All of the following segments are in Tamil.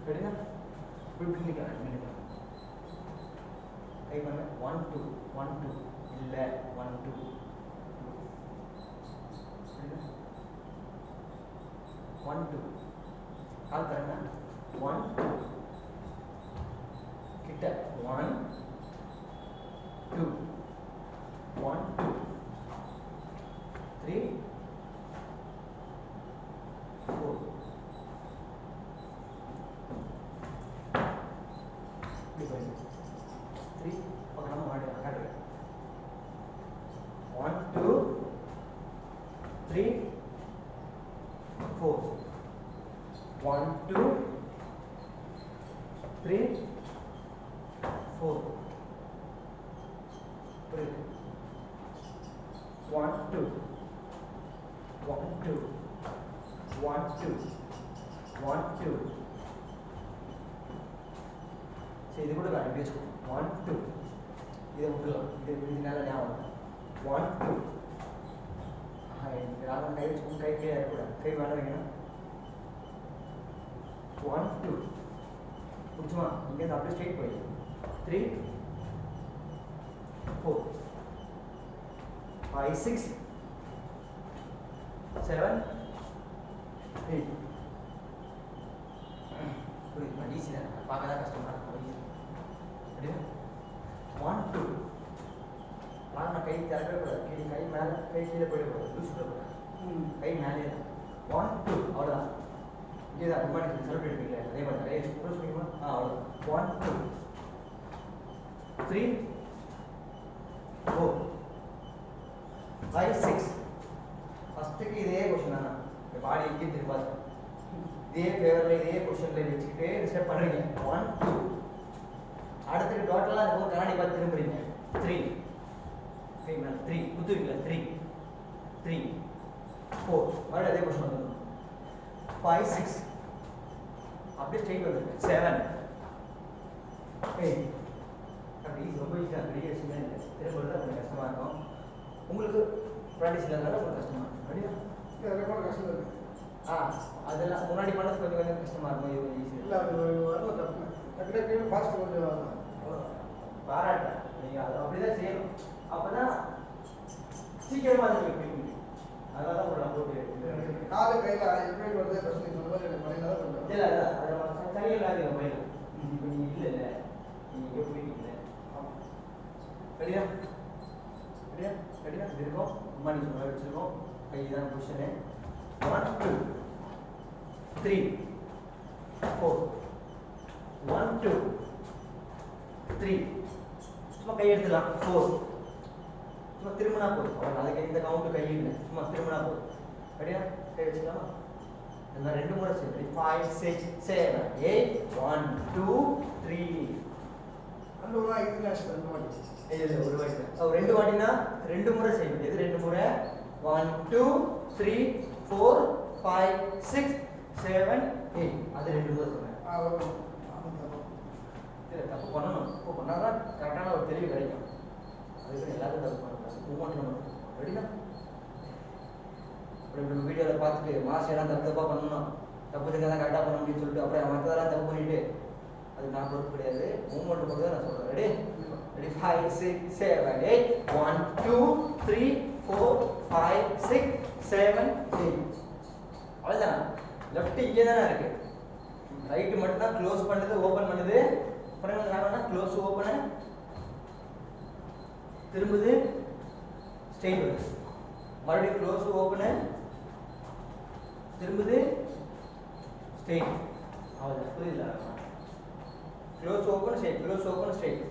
சரியா? இப்படி நிற்கிறேன் கை பண்ண 1 2 1 2 இல்லை 1 2 1 2 கால் தரங்க 1 2 கிட்ட 1 2 1 2 3 4 3 பக்கம் மாடு காட்டுங்க 1 2 3 4 1 2 3 4 புரியுது 1 2 1 2 1 2 1 2 சரி இது கூட காட்டி பேசுவோம் 1 2 இதை விட்டுலாம் இது நல்ல ஞாபகம் 1 2 ராகம் கை வச்சு கை கீழே இருக்கக்கூடாது கை வேலை வைக்கணும் 1 2 புரிச்சுமா இங்கேருந்து அப்படியே ஸ்ட்ரெயிட் போயிடு 3 4 5 6 7 8 புரியுது ஈஸி தான் பார்க்க தான் கஷ்டமா இருக்கும் அப்படியா 1 2 நான் கை திறக்கவே கூடாது கை மேலே கை கீழே போயிடக்கூடாது லூஸ் விடக்கூடாது கை மேலே தான் 1 2 அவ்வளோதான் இங்கே தான் ரொம்ப நீங்கள் செலிப்ரேட் பண்ணிக்கல அதே மாதிரி நிறைய க்ளோஸ் பண்ணிக்கணும் அவ்வளோதான் 1 2 3 4 5 6 ஃபஸ்ட்டுக்கு இதே கொஸ்டின் தானே இந்த பாடி இங்கே திருப்பாது இதே ஃபேவரில் இதே கொஸ்டினில் வச்சுக்கிட்டே ஸ்டெப் பண்ணுறீங்க 1 2 அடுத்துக்கு டோட்டலாக இருக்கும் கண்ணாடி பார்த்து திரும்புறீங்க 3 3 குத்துவீங்களா 3 3 4 மறுபடியும் அதே கொஸ்டின் வந்துடும் 5 6 அப்படியே ஸ்ட்ரெயிட் வந்துருக்கு 7 8 அப்படி ஈஸி ரொம்ப ஈஸியாக பெரிய விஷயமே இல்லை திரும்ப தான் கொஞ்சம் கஷ்டமாக இருக்கும் உங்களுக்கு ப்ராக்டிஸ் இல்லாதனால கொஞ்சம் கஷ்டமாக இருக்கும் அப்படியா கஷ்டம் இருக்கு அதெல்லாம் முன்னாடி பண்ணது கொஞ்சம் கொஞ்சம் கஷ்டமாக இருக்கும் இது கொஞ்சம் ஈஸி இல்லை அது வரல டக்குனு ஃபாஸ்ட் கொஞ்சம் பாராட்டேன் நீங்கள் அதை அப்படி தான் செய்யணும் அப்போ தான் சீக்கிரமாக அது பிடிக்கும் அதனால தான் உங்களை போட்டு காலு கையில் எப்படி வருது பிரச்சனை சொல்ல மாதிரி எனக்கு மனையில் தான் கொஞ்சம் இல்லை அதை சரியாக இல்லாத மயில் இப்போ நீங்கள் இல்லை இல்லை நீங்கள் எப்படி இல்லை ரெடியா ரெடியா ரெடியா இது இருக்கும் அம்மா நீங்கள் சொல்ல வச்சுருக்கோம் கை தான் பொசிஷனு 1 2 3 4 1 2 3 சும்மா கை எடுத்துலாம் 4 சும்மா திரும்பினா போதும் அவ்வளோ அதுக்கு இந்த கவுண்ட்டு கை இல்லை சும்மா திரும்பினா போதும் ரெடியா கை வச்சுக்கலாமா நான் 2 முறை செய்யணும் 5 6 7 8 1 2 3 அந்த ஒரு இன்டர்நேஷனல் அந்த மாதிரி இல்லை ஒரு வாட்டி ஸோ 2 வாட்டினா 2 முறை செய்ய வேண்டியது 2 முறை 1 2 3 4 5 6 7 8 அது 2 முறை சொன்னேன் தப்பு பண்ணணும் இப்போ பண்ணால் தான் கரெக்டான ஒரு தெளிவு கிடைக்கும் அதுக்கு எல்லாத்தையும் தப்பு பண்ணக்கூடாது மூமெண்ட் பண்ணணும் ரெடினா அப்படி நம்ம வீடியோவில் பார்த்துட்டு மாஸ்டர் எல்லாம் தப்பு தப்பாக பண்ணணும் தப்பு செஞ்சால் தான் கரெக்டாக பண்ண முடியும்னு சொல்லிட்டு அப்புறம் மற்றதெல்லாம் தப்பு பண்ணிட்டு அது நான் பொறுப்பு கிடையாது மூமெண்ட் மட்டும் தான் நான் சொல்கிறேன் ரெடி ரெடி 5 6 7 8 1 2 3 4 5 6 7 8 அவ்வளோதான் லெஃப்ட் இங்கே தானே இருக்கு ரைட்டு மட்டும் தான் க்ளோஸ் பண்ணுது ஓப்பன் பண்ணுது அப்புறம் என்ன க்ளோஸ் ஓப்பனு திரும்புது ஸ்ட்ரெயிட் வருது மறுபடியும் க்ளோஸ் ஓப்பனு திரும்புது ஸ்ட்ரெயிட் அவ்வளோதான் புரியுதுல close open straight close open straight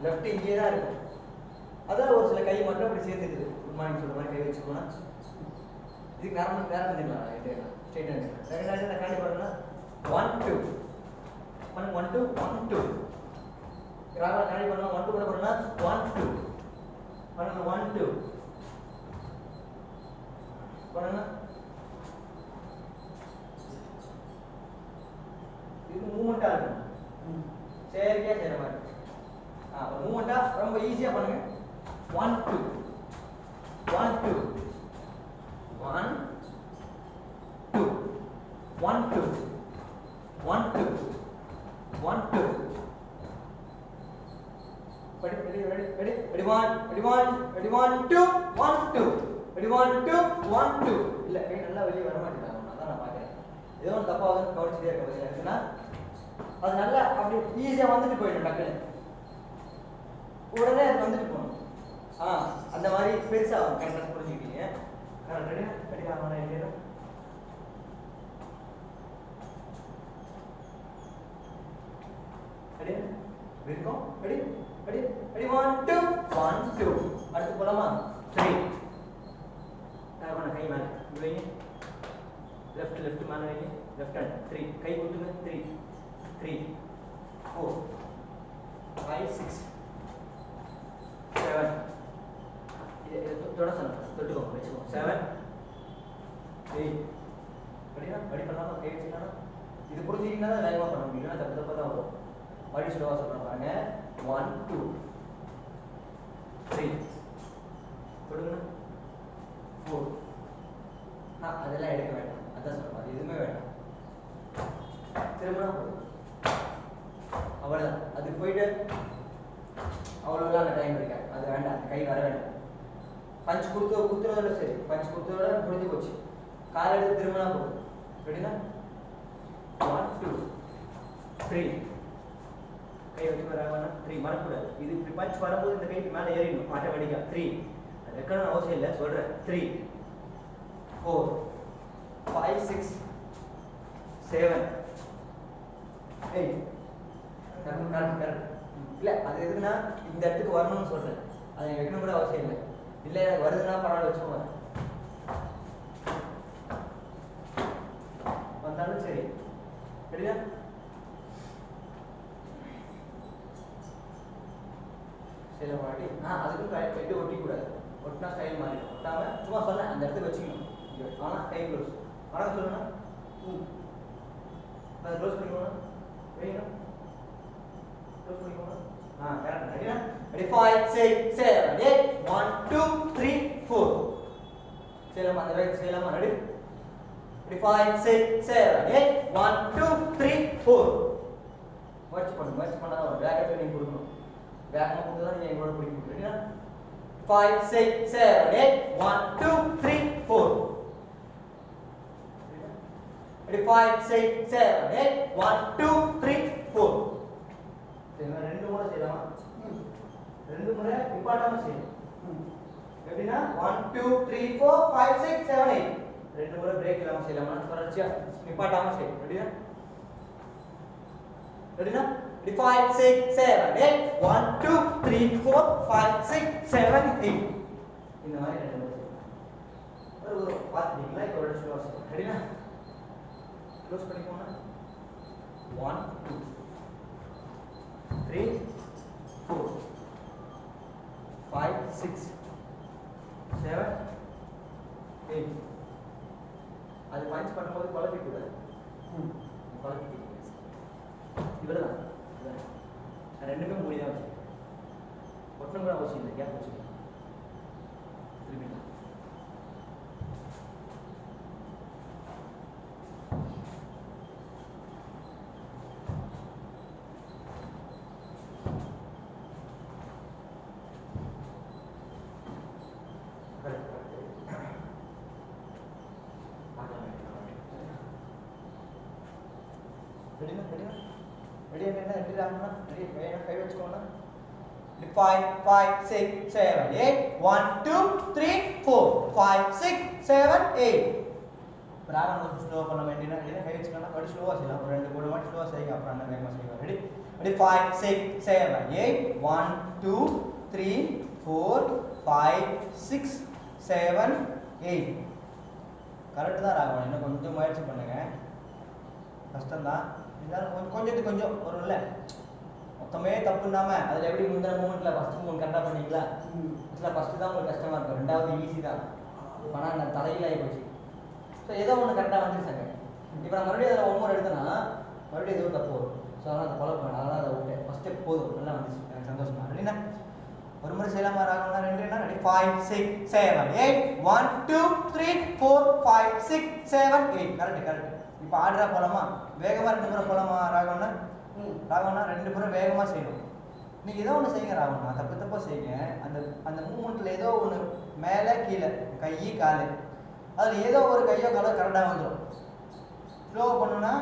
left இங்கே தான் இருக்கும் அதான் ஒரு சில கை மட்டும் அப்படி சேர்த்துக்குது குட் மார்னிங் சொல்கிற மாதிரி கை வச்சுக்கோனா இதுக்கு நேரம் வந்துக்கலாம் ஸ்ட்ரெயிட் செகண்ட் ஹேண்ட் நான் காண்டி பாருங்கன்னா 1 2 1 2 1 2 ராகா காண்டி பண்ணா 1 2 கூட பண்ணா 1 2 பண்ணுங்க 1 2 பண்ணுங்க இது மூவ்மெண்டா இருக்கும் சரியா செய்யற மாதிரி மூவ்மெண்டா ரொம்ப ஈஸியா பண்ணுங்க 1 2 1 2 1 2 1 2 1 2 1 2 ready 1 2 1 2 ready 1 2 1 2 இல்ல கை நல்லா வெளிய வர மாட்டேங்குது அதான் நான் பாக்குறேன் ஏதோ ஒரு தப்பா வந்து கவனிச்சிட்டே இருக்க இருக்குன்னா அது நல்லா அப்படி ஈஸியா வந்துட்டு போயிடும் டக்குன்னு உடனே அது வந்துட்டு போகணும் அந்த மாதிரி பெருசா கரெக்டா புரிஞ்சுக்கிட்டீங்க ரெடி ஆகணும் இல்லையா ரெடி இருக்கோம் ரெடி 1 2 1 2 அடுத்து போலாமா 3 நான் கை மேல வைங்க லெஃப்ட் மேல வைங்க லெஃப்ட் ஹேண்ட் 3 கை கொடுத்துங்க 3 4 5 6 7 இது தொட்டுக்கோங்க வச்சுக்கோங்க 7 8 படி பண்ணலாமா கை வச்சுக்கலாம் இது புரிஞ்சுக்கிட்டா தான் வேகமாக பண்ண முடியும் தப்பு தான் வரும் மறுபடி ஸ்லோவாக சொல்கிறேன் பாருங்க 1 2 3 கொடுங்க 4 அதெல்லாம் எடுக்க வேண்டாம் அதான் சொல்கிறேன் அது எதுவுமே வேண்டாம் திரும்ப அவ்வளோதான் அது போயிட்டு அவ்வளோலாம் அந்த டைம் இருக்காது அது வேண்டாம் கை வர வேண்டாம் பஞ்ச் குத்துறதோட சரி பஞ்ச் குத்துறதோட முடிஞ்சு போச்சு கால் எடுத்து திரும்பினா போதும் ரெடினா 1 2 3 கை வச்சு வராங்கன்னா 3 மறக்கூடாது இது இப்படி பஞ்ச் வரும்போது இந்த கைக்கு மேலே ஏறிடணும் ஆட்டோமேட்டிக்கா 3 அது வைக்கணும் அவசியம் இல்லை சொல்கிறேன் 3 4 5 6 7 8 கரெக்ட் இல்லை அது எதுக்குன்னா இந்த இடத்துக்கு வரணும்னு சொல்கிறேன் அதை வைக்கணும் கூட அவசியம் இல்லை இல்லை எனக்கு வருதுன்னா பரவாயில்ல வச்சுக்கோங்க வந்தாலும் சரி சரியா சில வாட்டி அதுக்கும் கைட்டு ஒட்டிக்கூடாது ஒட்டினா ஸ்டைல் மாறிடும் ஒட்டாம சும்மா சொன்னேன் அந்த இடத்துக்கு வச்சுக்கணும் ஆனால் கை க்ளோஸ் வணக்கம் சொல்லுங்க அதை க்ளோஸ் பண்ணிக்கோங்க வைங்க க்ளோஸ் பண்ணிக்கோங்க கரெக்ட் ரெடியா ரெடி 5 6 7 8 1 2 3 4 செய்யலாமா அந்த வேக செய்யலாமா ரெடி ரெடி 5 6 7 8 1 2 3 4 முயற்சி பண்ணாதான் ஒரு வேகத்தை நீங்கள் கொடுக்கணும் வேகமாக கொடுத்தா தான் நீங்கள் எங்களோட பிடிக்கும் ரெடியா 5 6 7 8 1 2 3 4 ready 5 6 7 8 1 2 3 4 ரெண்டு முறை செய்யலாமா ரெண்டு முறை நிப்பாட்டாம செய்யணும் எப்படின்னா 1 2 3 4 5 6 7 8 ரெண்டு முறை பிரேக் இல்லாம செய்யலாமா தொடர்ச்சியா நிப்பாட்டாம செய்யணும் ரெடியா ரெடினா 5 6 7 8 1 2 3 4 5 6 7 8 இந்த மாதிரி ரெண்டு முறை செய்யணும் ஒரு பாத்தீங்களா இப்போ ஒரு ஸ்லோவா செய்யணும் ரெடினா க்ளோஸ் பண்ணிக்கோங்க 1 2 3 4 5 6 7 8 அது பஞ்ச் பண்ணும்போது குழப்பிக்கூடாது குழப்பிக்க இவ்வளோதான் ரெண்டுமே மூடி தான் வச்சு ஒட்டணும் கூட அவசியம் இல்லை கேப் வச்சுக்கலாம் திரும்பிக்கலாம் ready kay vechukona 5 5 6 7 8 1 2 3 4 5 6 7 8 ராகம் கொஞ்சம் ஸ்லோ பண்ண வேண்டியனா கை வச்சுக்கோங்க அப்படி ஸ்லோவா செய்யலாம் ஒரு ரெண்டு மூணு வாட்டி ஸ்லோவா செய்யுங்க அப்புறம் என்ன வேகமா செய்யுங்க ரெடி 5 6 7 8 1 2 3 4 5 6 7 8 கரெக்ட் தான் ராகம் இன்னும் கொஞ்சம் முயற்சி பண்ணுங்க கஷ்டம் தான் இருந்தாலும் கொஞ்சம் வரும்ல மொத்தமே தப்பு இல்லாமல் அதில் எப்படி முந்தின மூமெண்ட்டில் ஃபஸ்ட்டு மூமெண்ட் கரெக்டாக பண்ணீங்களா ஆக்சுவலாக ஃபஸ்ட்டு தான் உங்களுக்கு கஷ்டமாக இருக்கும் ரெண்டாவது ஈஸி தான் ஆனால் நான் தலையில் ஆகி போச்சு ஸோ ஏதோ ஒன்று கரெக்டாக வந்துருச்சாங்க இப்போ நான் மறுபடியும் அதில் ஒவ்வொரு எடுத்தேன்னா மறுபடியும் ஏதோ தப்பு வரும் ஸோ அதனால் அதை ஃபாலோ பண்ணேன் அதனால் அதை விட்டேன் ஃபஸ்ட் ஸ்டெப் போதும் நல்லா வந்துச்சு எனக்கு சந்தோஷமா ரெடினா ஒரு முறை செய்யலாமா ராகம்னா ரெண்டு என்ன ரெடி 5 6 7 8 1 2 3 4 5 6 7 8 கரெக்ட் இப்போ ஆர்டரா போலாமா வேகமா ரெண்டு முறை போலாமா ராகம்னா ராகவனா 2 பேரும் வேகமாக செய்யணும். நீங்கள் ஏதோ ஒன்று செய்யுங்க ராகவனா, தப்பு தப்பாக செய்யுங்க. அந்த அந்த மூமெண்ட்டில் ஏதோ ஒன்று மேலே கீழே கை கால் அதில் ஏதோ ஒரு கையோ காலோ கரெக்டாக வந்துடும். ஸ்லோவாக பண்ணுன்னா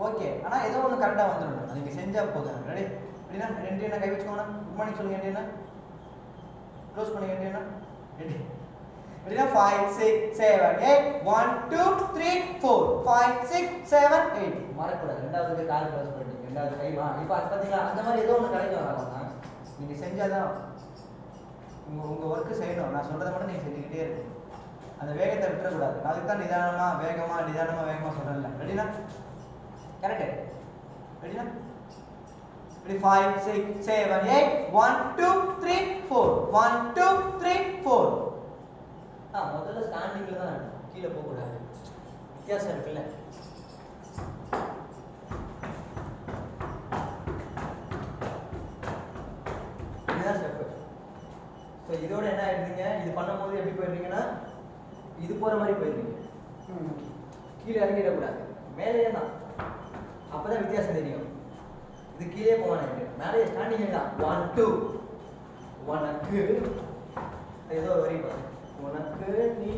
ஓகே, ஆனால் ஏதோ ஒன்று கரெக்டாக வந்துடும். நீங்கள் செஞ்சால் போதும். ரெடி? எப்படின்னா 2 என்ன கை வச்சுக்கோங்கண்ணா. குட் மார்னிங் சொல்லுங்கள். என்ன க்ளோஸ் பண்ணுங்க. என்ன ரெடி? எப்படின்னா 5 6 7 8 1 2 3 4 5 6 7 8 மறக்கூடாது. ரெண்டாவது கால் க்ளோஸ் பண்ணிட்டீங்க, ரெண்டாவது கை இப்போ பார்த்தீங்களா அந்த மாதிரி ஏதோ ஒன்று கிடைக்கும் ஆகணும்னா நீங்கள் செஞ்சாதான் உங்கள் ஒர்க்கு செய்யணும். நான் சொல்கிறத மட்டும் நீங்கள் செஞ்சுக்கிட்டே இருக்கணும். அந்த வேகத்தை விட்டுறக்கூடாது. அதுக்கு தான் வேகமாக சொல்கிறேன்ல. ரெடினா? கரெக்டு. ரெடினா? இப்படி 5 6 7 8 1 2 3 4 1 2 3 4. முதல்ல ஸ்டாண்டிங்ல தான் இருக்கணும், கீழே போகக்கூடாது. வித்தியாசம் இருக்குல்ல? இதுதான் ஸ்டெப்பு. ஸோ இதோட என்ன ஆயிடுறீங்க, இது பண்ணும்போது எப்படி போயிடுறீங்கன்னா இது போகிற மாதிரி போயிடுறீங்க. கீழே இறங்கிடக்கூடாது, மேலேயே தான். அப்போ தான் வித்தியாசம் தெரியும். இது கீழே போவானு மேலே ஸ்டாண்டிங் தான். 1 2 உனக்கு ஏதோ வரி பாரு. உனக்கு நீ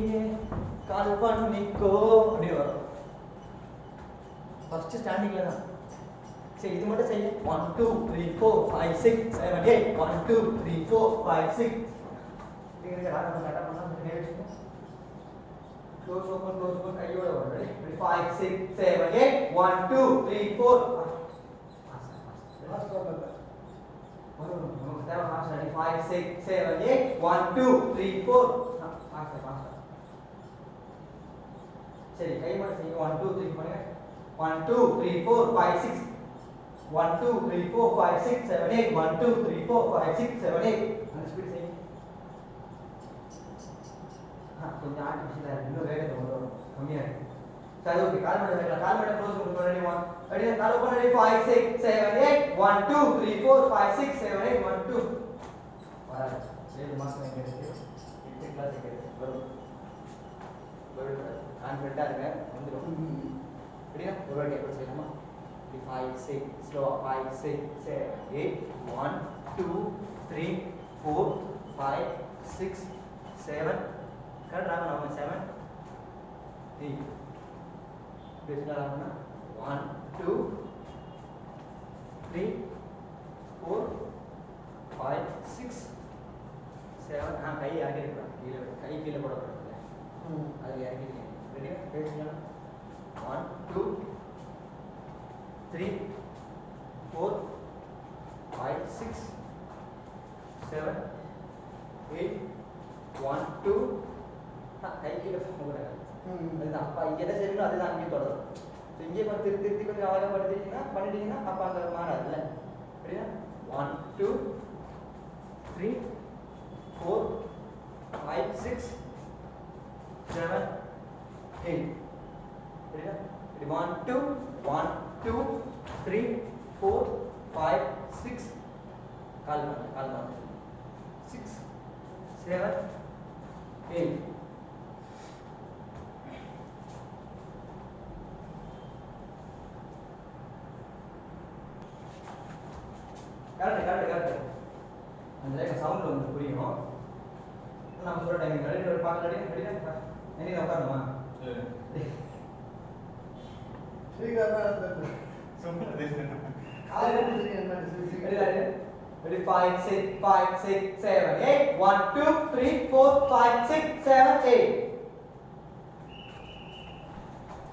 கால் பண்ணிக்கோ அப்படி வரும். ஃபர்ஸ்ட் ஸ்டாண்டிங்ல தான். சரி இது மட்டும் செய்ய. 1 2 3 4 5 6 7 8 1 2 3 4 5 6. நீங்க ராகம் கரெக்டா பண்ணா நீங்க வெச்சுங்க. க்ளோஸ் ஓபன் கையோட வரும். ரெடி? 5 6 7 8 1 2 3 4. லாஸ்ட் பண்ணல. நமக்கு தேவை ஃபாஸ்ட். ரெடி? 5 6 7 8 1 2 3 4. ஃபாஸ்ட். சரி கை மட்டும் செய்யுங்க. 1 2 3 பண்ணுங்க. 1 2 3 4 5 6 1 2 3 4 5 6 7 8 1 2 3 4 5 6 7 8. அந்த ஸ்பீட் செய்யுங்க. கொஞ்சம் ஆர்டிஃபிஷியலா இருக்கு, இன்னும் வேகத்தை கொண்டு வரணும். கம்மியா இருக்கு. சரி ஓகே, கால் மடை க்ளோஸ் பண்ணுங்க. ரெடி? 1 ரெடி? கால் ஓபன். ரெடி? 5 6 7 8 1 2 3 4 5 6 7 8 1 2. வராது. 7 மாசம் எங்க இருக்கு? 8 கிளாஸ் எங்க இருக்கு? வரும். கான்ஃபிடண்டா இருங்க, வந்துடும். ரெடியா? ஒரு வாட்டி எப்படி செய்யலாமா? 5 6 ஸ்லோ 5 6 7 8 1 2 3 4 5 6 7. கரெக்ட் ராகவனா? 7 8 பேசினா ராகவனா? 1 2 3 4 5 6 7. கை இறக்கி இருக்கணும். கை கீழே போடக்கூடாது. அது இறக்கிடுங்க. ரெடியா? பேசினா 1 2 3 4 5 6 7 8 1 2. கை கீழே போகக்கூடாது. அதுதான். அப்போ இங்கே என்ன செய்யணும் அதுதான் அங்கேயும் தொடரும். இங்கே கொஞ்சம் திருத்தி கொஞ்சம் அழகப்படுத்திட்டீங்கன்னா பண்ணிட்டீங்கன்னா அப்போ அங்கே மாறாதுல்ல. சரியா? 1 2 3 4 5 6 7 8. சரியா? 1 2 1 2 3 4 5 6. கால் 6 7 8. கரெக்ட். அந்த சவுண்ட் வந்து புரியும். நம்ம சொல்ற டைமிங் ரெடி? ஒரு பாட்டு ரெடி? என்ன உட்காரணுமா? Ready? 5 6 7 8 1 2 3 4 5 6 7 8.